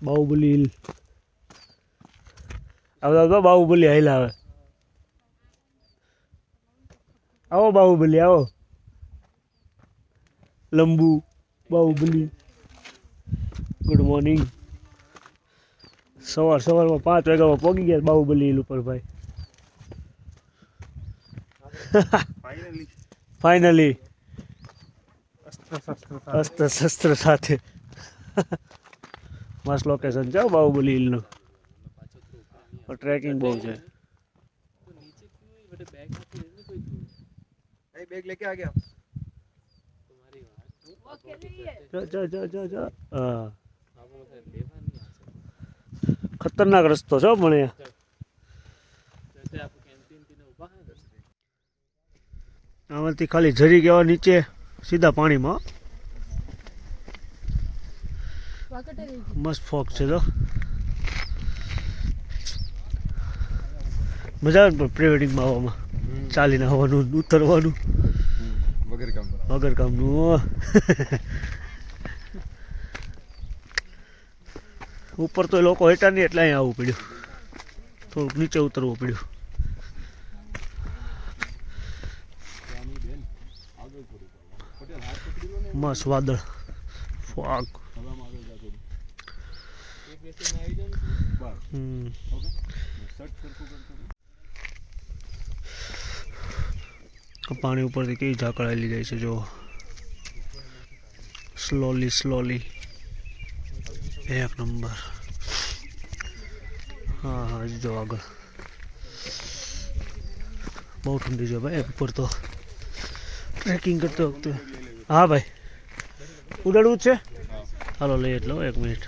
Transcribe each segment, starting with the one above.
Baahubali hill આવો બાહુબલી હાલ આવે આવો બાહુબલી આવો લંબુ બાહુબલી ગુડ મોર્નિંગ સવારમાં 5 વાગ્યામાં પહોંચી ગયા બાહુબલી હિલ ઉપર ભાઈ ફાઇનલી અસ્ત્ર શસ્ત્ર સાથે મસ્ત લોકેશન છે બાહુબલી હિલનું ટ્રેકિંગ બહુ છે बैग लेके आ गया હા ખતરનાક રસ્તો છે પણ આમાંથી ખાલી ઝરી ગયા નીચે સીધા પાણીમાં મસ્ત ફોગ છે તો મજા આવે ને પ્રી વેડિંગમાં આવવામાં ચાલીને આવવાનું ઉતરવાનું વગર કામનું ઉપર તો લોકો હેઠા નહીં એટલે અહીંયા આવવું પડ્યું થોડુંક નીચે ઉતરવું પડ્યું મસ્ત વાદળ ફોગ પાણી ઉપરથી કેવી ઝાકળાયેલી જાય છે જો સ્લોલી એક નંબર હા જો આગળ બહુ ઠંડી છે ભાઈ ઉપર તો ટ્રેકિંગ કરते વખતે હા ભાઈ ઉડાડવું જ છે હાલો લઈ એટલો 1 મિનિટ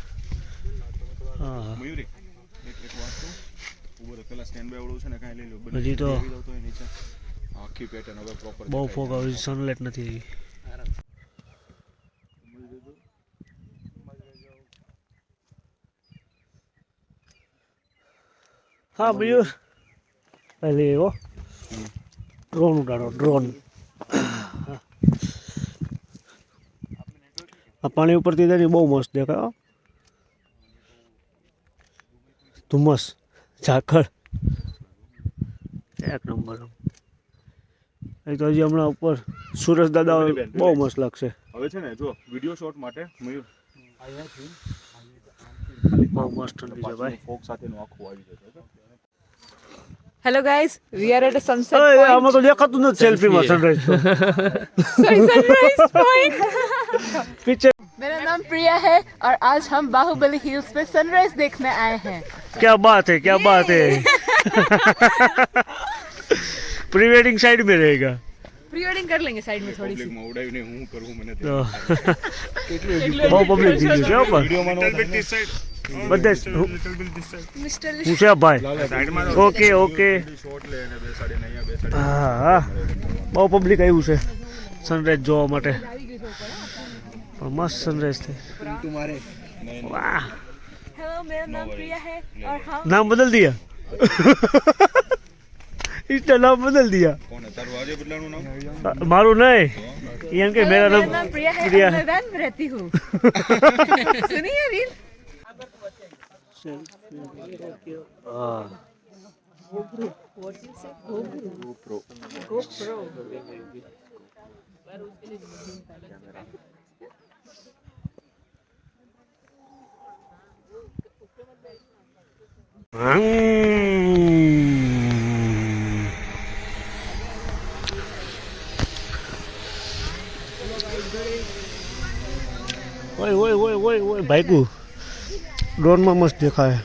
હા હજી તો બહુ ફોગ આવે સનલાઇટ નથી હા મયુર પહેલે એવો ડ્રોન ઉડાડો ડ્રોન આ પાણી ઉપરથી તેની બહુ મસ્ત દેખાય ધુમ્મસ ઝાકળ એક નંબર એ તો હજી હમણાં ઉપર સુરજ દાદા બહુ મસ્ત લાગશે હવે છે ને જો વિડિયો શોટ માટે મયુર બહુ મસ્ત ઠંડી છે ભાઈ ફોક સાથેનું આખું આવી જશે Hello guys, we are at a sunset A point. આમાં તો દેખાતું નથી સેલ્ફીમાં સનરાઈઝ Sorry, sunrise point. પીછે मेरा नाम प्रिया है और आज हम बाहुबली हिल्स पे सनराइज देखने आए हैं. क्या बात है प्री वेडिंग साइड में रहेगा प्री वेडिंग कर लेंगे साइड में थोड़ी सी. પબ્લિકમાં ઉડાવીને હું કરું મને તો બહુ પબ્લિક થઈ ગયું છે ઉપર વિડિયોમાં નો બધે Mr. હું છે ભાઈ ઓકે શોટ લે અને બેસાડીને અહીંયા બેસાડી હા બહુ પબ્લિક આવ્યું છે સનરાઈઝ જોવા માટે પણ મસ્ત સનરાઈઝ થઈ વાહ Hello, मेरा नाम प्रिया है और हम नाम बदल दिया इसका नाम बदल दिया કોણ તારું આજે બદલાનું નામ मारू नहीं ये इनके मेरा मेरा नाम नाम प्रिया है प्रिया और है मैं वैन में रहती हूँ. सुनिए रील. हाँ ओए भाई ड्रोन में मस्त देखा है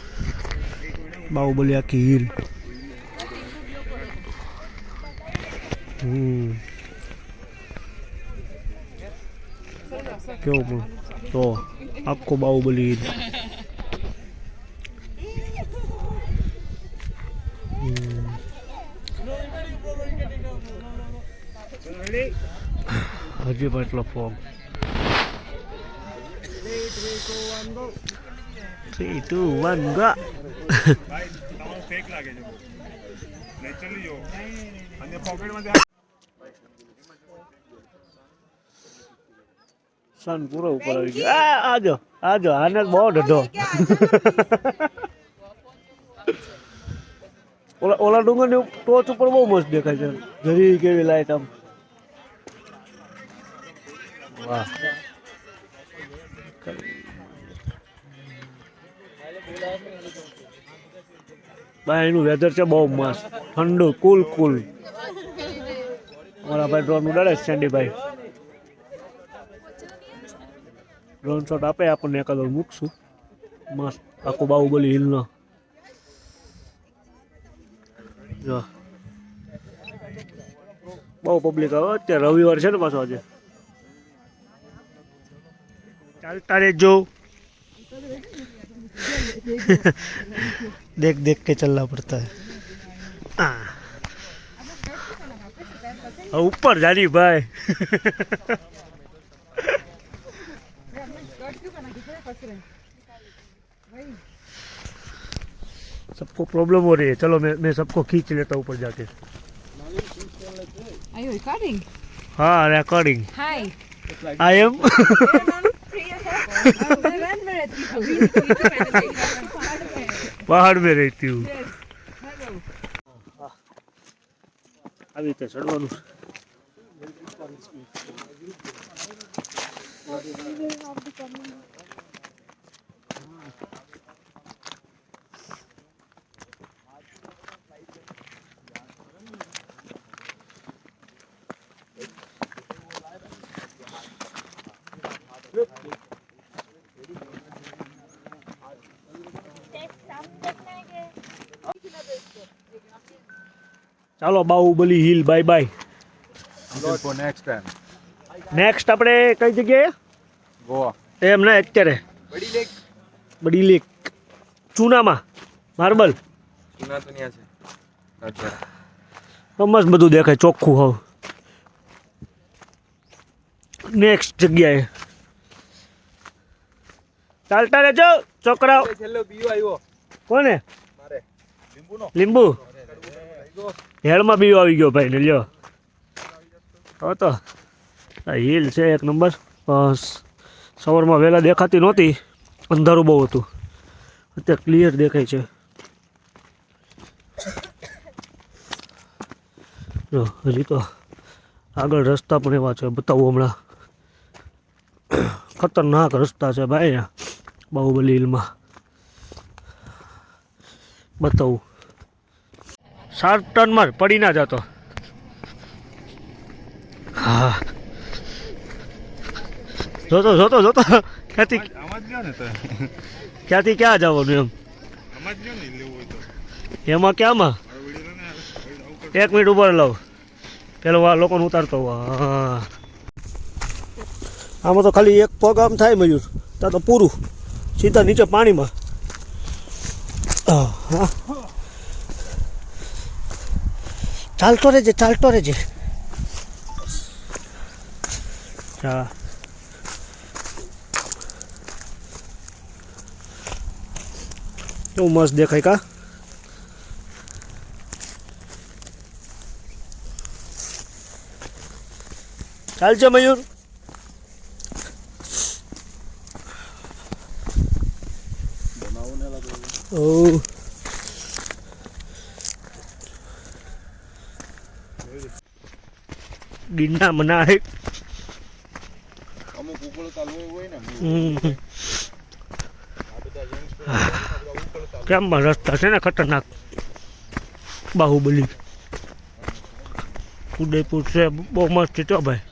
बाहुबली की हील क्यों तो आपको बाहुबली हील हजी पर એટલો ફોગ 3 2 1 ગો ભાઈ તમારો ફેક લાગે છે નેચરલી જો અને પોકેટમાં નુકસાન પૂરો ઉપર આવી ગયો. આજો આજો આને બહુ ઢઢો. ઓલા ડુંગરની ટોચ ઉપર બહુ મસ્ત દેખાય છે. જરી કેવી લાઈટ આમ. વાહ. ભાઈ એનું વેધર છે બહુ મસ્ત, ઠંડુ, કુલ કુલ. અમારા ભાઈ ડ્રોન ઉડાડે છે સેન્ડીભાઈ. ડ્રોન શોટ આપે આપણને એકાદો મૂકશું મસ્ત આખો બાહુબલી હિલનો. જો બહુ પબ્લિક આવે અત્યારે, રવિવાર છે ને પાછો આજે. ચાલતા રહેજો. देख देख के चलना पड़ता है. ऊपर जानी भाई. सबको प्रॉब्लम हो रही है. चलो मैं सबको खींच लेता हूँ ऊपर जाके. Are you recording? हाँ रिकॉर्डिंग. Hi. I am. पहाड़ में रहती हूँ. આવી રીતે ચડવાનું. ચાલો Baahubali hill bye bye. Next આપણે કઈ જગ્યાએ? ગોવા. એમ ના અત્યારે બડી લેક ચૂનામાં માર્બલ મસ્ત બધું દેખાય ચોખ્ખું. હવે નેક્સ્ટ જગ્યાએ ચાલતા રહેજો છોકરાઓ. કોને? લીંબુ હેળમાં બીજો આવી ગયો ભાઈ ને લ્યો. હવે તો આ હિલ છે એક નંબર. સવારમાં વહેલા દેખાતી નહોતી, અંધારું બહુ હતું. અત્યારે ક્લિયર દેખાય છે. જો હજી તો આગળ રસ્તા પણ એવા છે, બતાવું હમણાં. ખતરનાક રસ્તા છે ભાઈ બાહુબલી હિલમાં, બતાવું. 7 ટનમાં પડી ના જતો. હા જોતો જોતો જોતો ક્યાંથી ક્યાંથી ક્યાં જવાનું એમ. એમાં ક્યાંમાં 1 મિનિટ ઉપર લઉં પેલો આ લોકોને ઉતારતો. હા આમાં તો ખાલી એક પગ આમ થાય મયુર ત્યાં તો પૂરું સીધા નીચે પાણીમાં. હા ચાલતો રહેજે ચાલતો રહેજે. હા કેવું મસ્ત દેખાય કા. ચાલશે મયુર. ઓ ગિન્ના મનાય. કેમ રસ્તા છે ને ખતરનાક. બાહુબલી ઉદયપુર છે બહુ મસ્ત છે ભાઈ.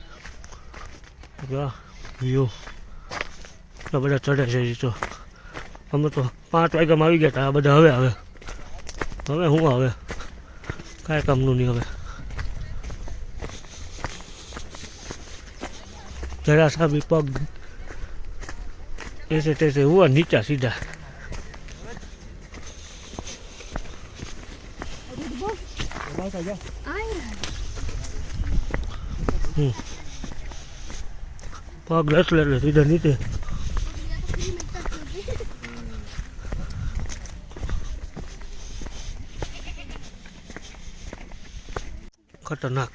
વ્યૂ બધા ચડે છે. તો અમે તો 5 વાગ્યામાં આવી ગયા હતા. આ બધા હવે હવે શું હવે કાંઈ કામનું નહીં. હવે जरा सा भी पग ऐसे तैसे हुआ नीचा सीधा. पग रस ले सीधा नीचे. खतरनाक.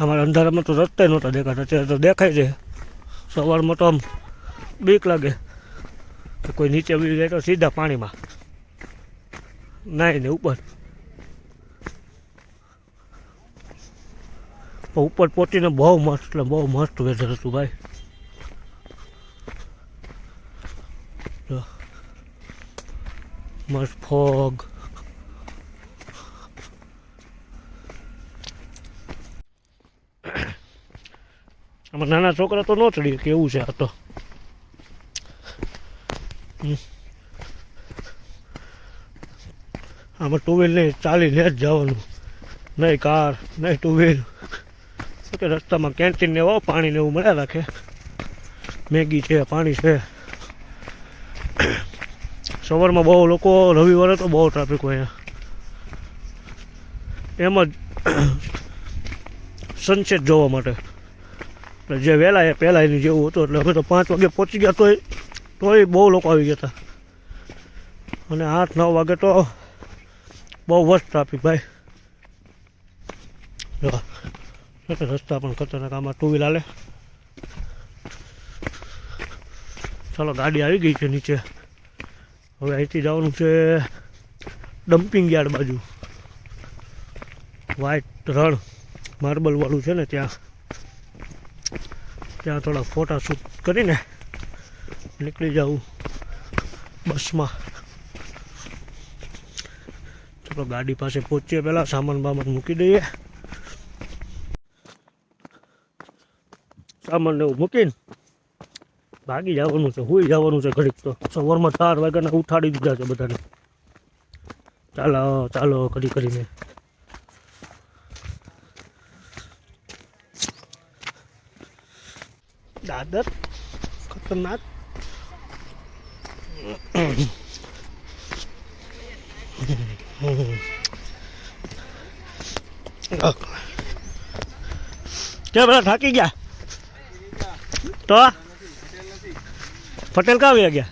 અમારા અંધારામાં તો રસ્તા નહોતા દેખાતા, અત્યારે તો દેખાય છે. સવારમાં તો આમ બીક લાગે કે કોઈ નીચે વી જાય તો સીધા પાણીમાં નાહીને ઉપર. ઉપર પહોંચીને બહુ મસ્ત, એટલે બહુ મસ્ત વેધર હતું ભાઈ. જો મસ્ત ફોગ. આમાં નાના છોકરા તો ન ચડીએ, કેવું છે આ તો. આમાં ટુ વ્હીલ નહીં, ચાલીને જ જવાનું, નહીં કાર નહીં ટુ વ્હીલ. કે રસ્તામાં કેન્ટીન ને એવો પાણી ને એવું મળ્યા રાખે, મેગી છે, પાણી છે. સવારમાં બહુ લોકો, રવિવારે તો બહુ ટ્રાફિક હોય અહીંયા, એમ જ સનસેટ જોવા માટે. એટલે જે વહેલા એ પહેલાં એની જેવું હતું, એટલે અમે તો 5 વાગે પહોંચી ગયા તોય બહુ લોકો આવી ગયા હતા. અને 8-9 વાગે તો બહુ વર્સ્ટ ટ્રાફિક ભાઈ. રસ્તા પણ ખતરનાક, આમાં ટુ વ્હીલ હાલે. ચાલો ગાડી આવી ગઈ છે નીચે. હવે અહીંથી જવાનું છે ડમ્પિંગ યાર્ડ બાજુ. વ્હાઈટ રણ માર્બલવાળું છે ને ત્યાં થોડા ફોટા શૂટ કરીને નીકળી જાઉં બસમાં. ચલો ગાડી પાસે પહોંચીએ, પહેલાં સામાન બામાન મૂકી દઈએ. સામાન એવું મૂકીને ભાગી જવાનું છે, સૂઈ જવાનું છે ઘડીક. તો સવારમાં 4 વાગ્યાના ઉઠાડી દીધા છે બધાને. ચાલો ચાલો ઘડી કરીને. દાદર ખતરનાક. क्या बड़ा થાકી ગયા तो पटेल कहाँ गया?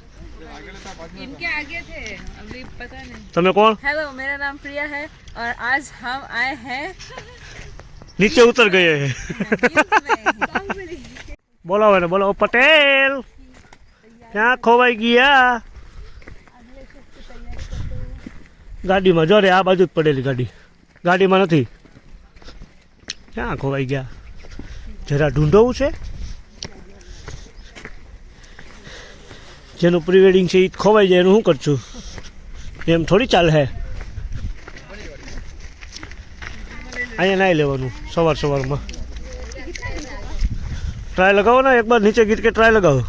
इनके आगे थे, अभी पता नहीं. तुम्हें कौन? हेलो, मेरा नाम प्रिया है और आज हम आए हैं नीचे उतर गए हैं. बोलो मैंने, बोलो पटेल क्या खोवाई गया? गाड़ी में जो रे आ बाजू पड़ेली गाड़ी में नहीं. क्या खोवाई गया? जरा ढूंढो છે જેનું પ્રી વેડિંગ છે એ ખોવાઈ જાય એનું શું કરશું? એમ થોડી ચાલે હે. અહીંયા નાઈ લેવાનું સવારમાં. ट्राई लगाओ ना, एक बार नीचे गिर के ट्राई लगाओ.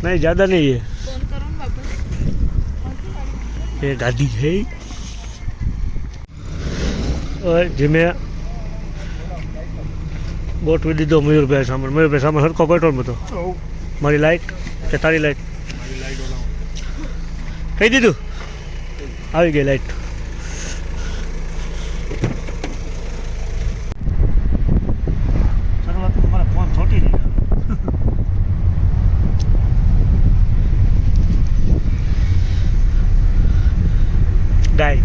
नहीं ज़्यादा नहीं है, ये गाड़ी है. और जिम्मे बोट भी दीदो मयूरभाई सामान हरको पेट्रोल में. तो मारी लाइट के तारी लाइट कही दीदू आई गई लाइट. શરૂઆત મારા ફોન છોટી નહીં. ગાય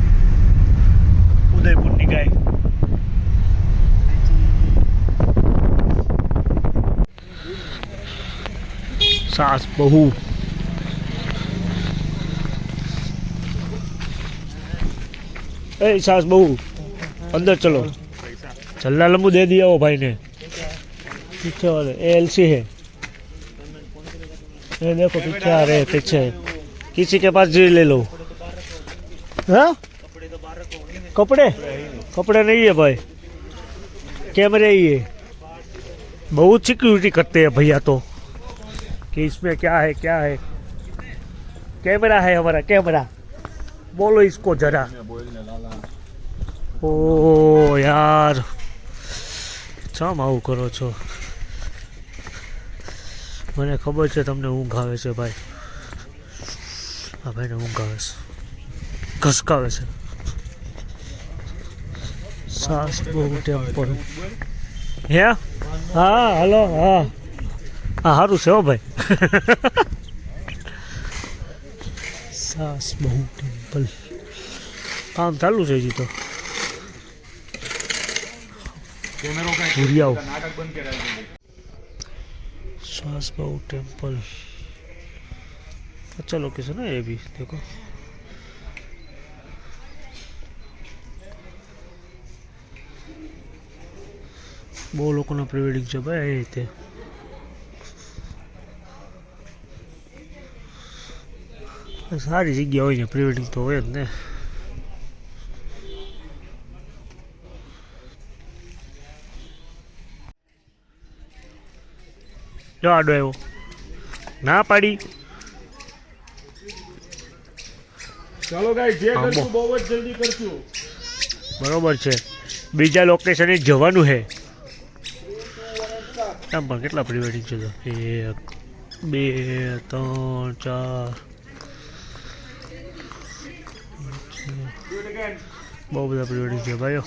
ઉદયપુરની ગાય. सास बहू सास बहू अंदर चलो. चलना लंबू दे दिया वो भाई ने. पीछे वाले एलसी है, ये देखो पीछे आ रहे पीछे. किसी के पास जी ले लो. हाँ कपड़े नहीं है भाई, कैमरे ही है. बहुत सिक्योरिटी करते हैं भैया तो कि इसमें क्या है कैमरा है हमारा कैमरा. बोलो इसको जरा. ओ यार શા આવું કરો છો? મને ખબર છે તમને ઊંઘ આવે છે ભાઈ. આ ભાઈને ઊંઘ આવે છે, ઘસકાવે છે. સાસ બહુ ટેમ્પલ હે. હા હલો. હા હા સારું છે હો ભાઈ. સાસ બહુ ટેમ્પલ કામ ચાલુ છે હજી તો. कैमरा का ભૂરિયાઓ नाटक बंद करा है सासबाऊ टेम्पल अच्छा लोकेशन है ये भी देखो બહુ લોકોના પ્રી વેડિંગ છે ભાઈ એ રીતે સારી જગ્યા હોય ને પ્રી વેડિંગ તો હોય જ ને જો આડો આવ્યો ના પાડી चलो गाइस जे हाँ, करશું બહુ જ જલ્દી કરશું બરોબર છે બીજા લોકેશને જવાનું છે આમ પણ કેટલા પ્રી વેડિંગ છે તો 1 2 3 4 બહુ બધા પ્રી વેડિંગ છે ભાઈઓ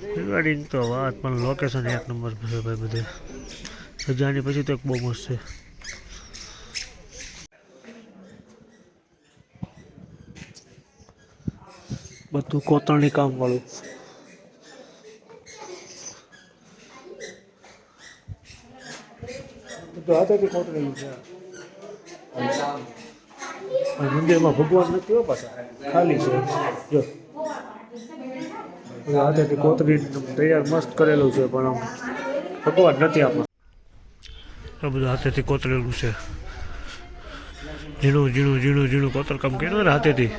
પ્રી વેડિંગ તો વાત પણ લોકેશન એક નંબર છે ભાઈ બધે સજાની પછી તો એક બહુ મસ્ત છે બધું કોતરણી કામ વાળું હાથેથી કોતરેલું છે મંદિરમાં ભગવાન નથી હો પાછા ખાલી છે જો હાથેથી કોતરી તૈયાર મસ્ત કરેલું છે પણ આમ ભગવાન નથી આમાં આ બધું હાથેથી કોતરેલું છે ઝીણું ઝીણું ઝીણું ઝીણું કોતરકામ કર્યું ને હાથેથી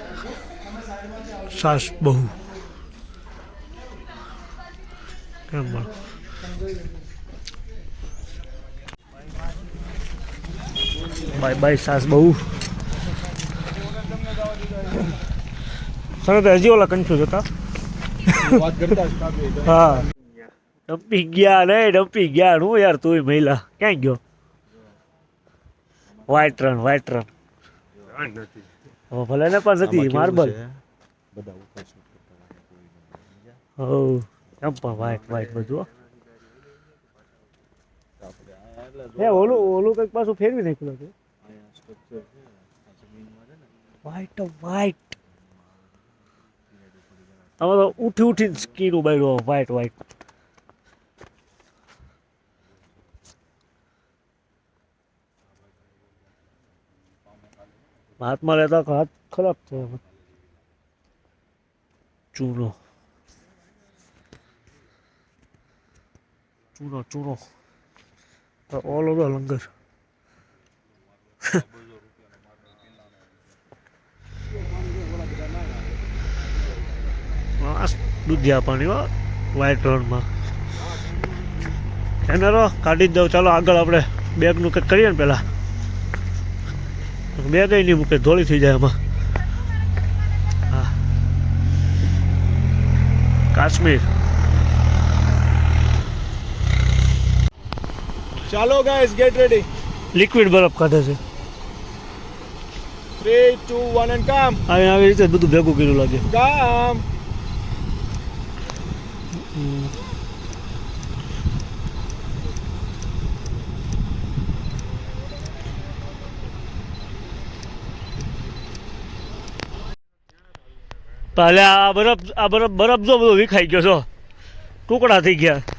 સાસ બહુ કેમ પણ બાય બાય સાસ બહુ સર હજી ઓલા કન્ફ્યુઝ હતા હા ડંપી ગયા નહીં ડંપી ગયા હું યાર તું મહિલા ક્યાં ગયો વ્હાઈટ રન હવે ભલે ને પણ નથી માર્બલ હો એમ પણ વ્હાઈટ બધું હે ઓલું કંઈક પાછું ફેરવી નાખ્યું છે વ્હાઈટ આમાં તો ઉઠીને સ્કીન ઉબાડ્યો વ્હાઈટ હાથમાં લેતા હાથ ખરાબ છે ચૂનો ઓલ ઓવર લંગર દૂધિયા પાણી વ્હાઈટ રનમાં કેમેરો કાઢી જ દઉં ચાલો આગળ આપણે બેગનું કંઈક કરીએ ને પહેલાં બેગ નહીં મૂકે ધોળી થઈ જાય એમાં હા કાશ્મીર ચાલો ગાઈસ ગેટ રેડી લિક્વિડ બરફ કાઢે છે 3 2 1 એન્ડ કામ આવી રીતે બધું ભેગું કર્યું લાગે કામ પહેલે આ બરફ જો બધો વિખાઈ ગયો છો ટુકડા થઈ ગયા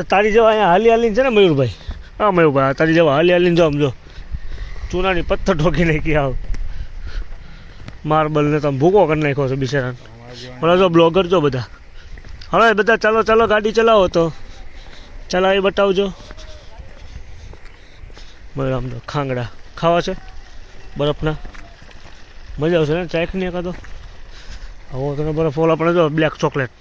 તારી જેવા અહીંયા હાલીને છે ને મયુરભાઈ હા મયુરભાઈ તારી જેવા હાલીને જો સમજો ચૂનાની પથ્થર ઠોકી નાખી આવ માર્બલ ને તમે ભૂકો કરી નાખ્યો છો બિચારા ઓલા જો બ્લોગર જો બધા હવે બધા ચાલો ગાડી ચલાવો તો ચલાવી બતાવજો બરાબર આમ તો ખાંગડા ખાવા છે બરફના મજા આવશે ને ચાખની એકાદો હવે તને બરફ ઓલા પણ જો બ્લેક ચોકલેટ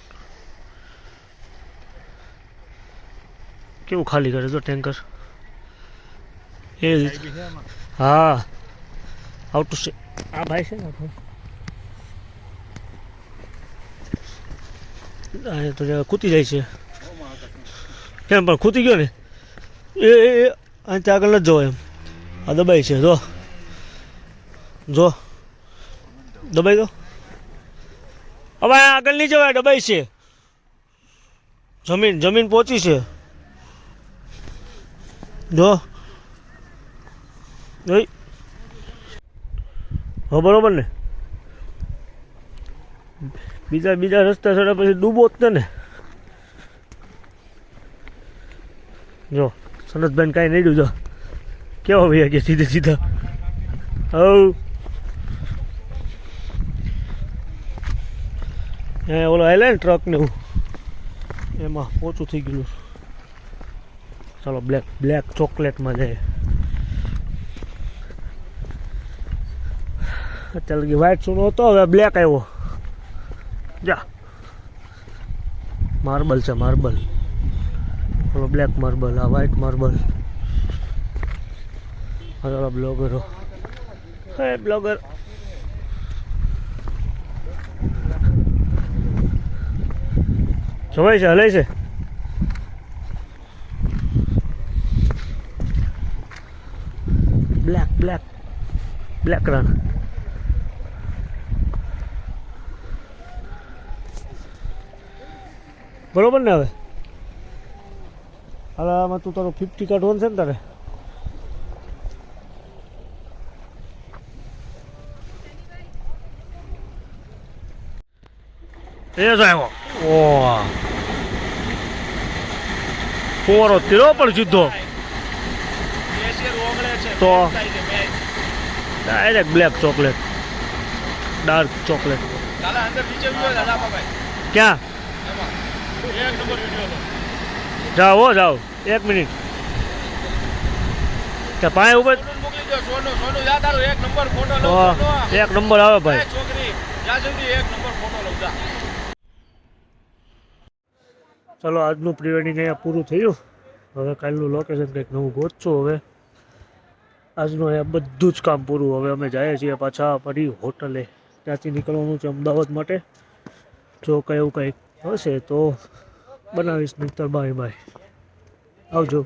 કેવું ખાલી કરે જો ટેન્કર એ હા આઉટ છે આ ભાઈ છે ને આપણે તો કૂતી જાય છે કેમ પણ ખૂતી ગયો ને એ અહીંથી આગળ નથી જવો એમ આ દબાઈ છે જો દબાઈ દો હવે આગળ નહીં જવાય દબાઈ છે જમીન પહોંચી છે જો જોઈ હો બરોબર ને બીજા રસ્તા ચડ્યા પછી ડૂબો જ ને. જો સનતભાઈ કાંઈ નહીં જો કેવો ભાઈ ગયા સીધે સીધા. હવ ઓલો આવેલા ને ટ્રક ને એવું એમાં ઓછું થઈ ગયેલું. ચાલો બ્લેક ચોકલેટમાં જાય. અત્યારે લગી વ્હાઈટ સોનો હતો, હવે બ્લેક આવ્યો. જા માર્બલ છે માર્બલ. ઓલો બ્લેક માર્બલ, આ વ્હાઈટ માર્બલ. હા બ્લોગરો, હે બ્લોગર. જવાય છે હલાય છે. Black run. બરોબર ને? હવે હાલ આમાં તું તારો 50 કાઢવાનું છે ને તારે. એ જ આવ્યો. ઓ પોરો તીરો પણ સીધો તો direct black chocolate, dark chocolate. ક્યાં જાઓ હો જાઓ, 1 મિનિટ. કે પાય ઉપર 1 નંબર આવે ભાઈ. ચલો આજનું પ્રી વેડિંગ અહીંયા પૂરું થયું. હવે કાલનું લોકેશન કંઈક નવું ગોતશું. હવે આજનું અહીંયા બધું જ કામ પૂરું. હવે અમે જઈએ છીએ પાછા ફરી હોટલે. ત્યાંથી નીકળવાનું છે અમદાવાદ માટે. જો કંઈ એવું કંઈક હશે તો બનાવીશ, નહીંતર બાય આવજો.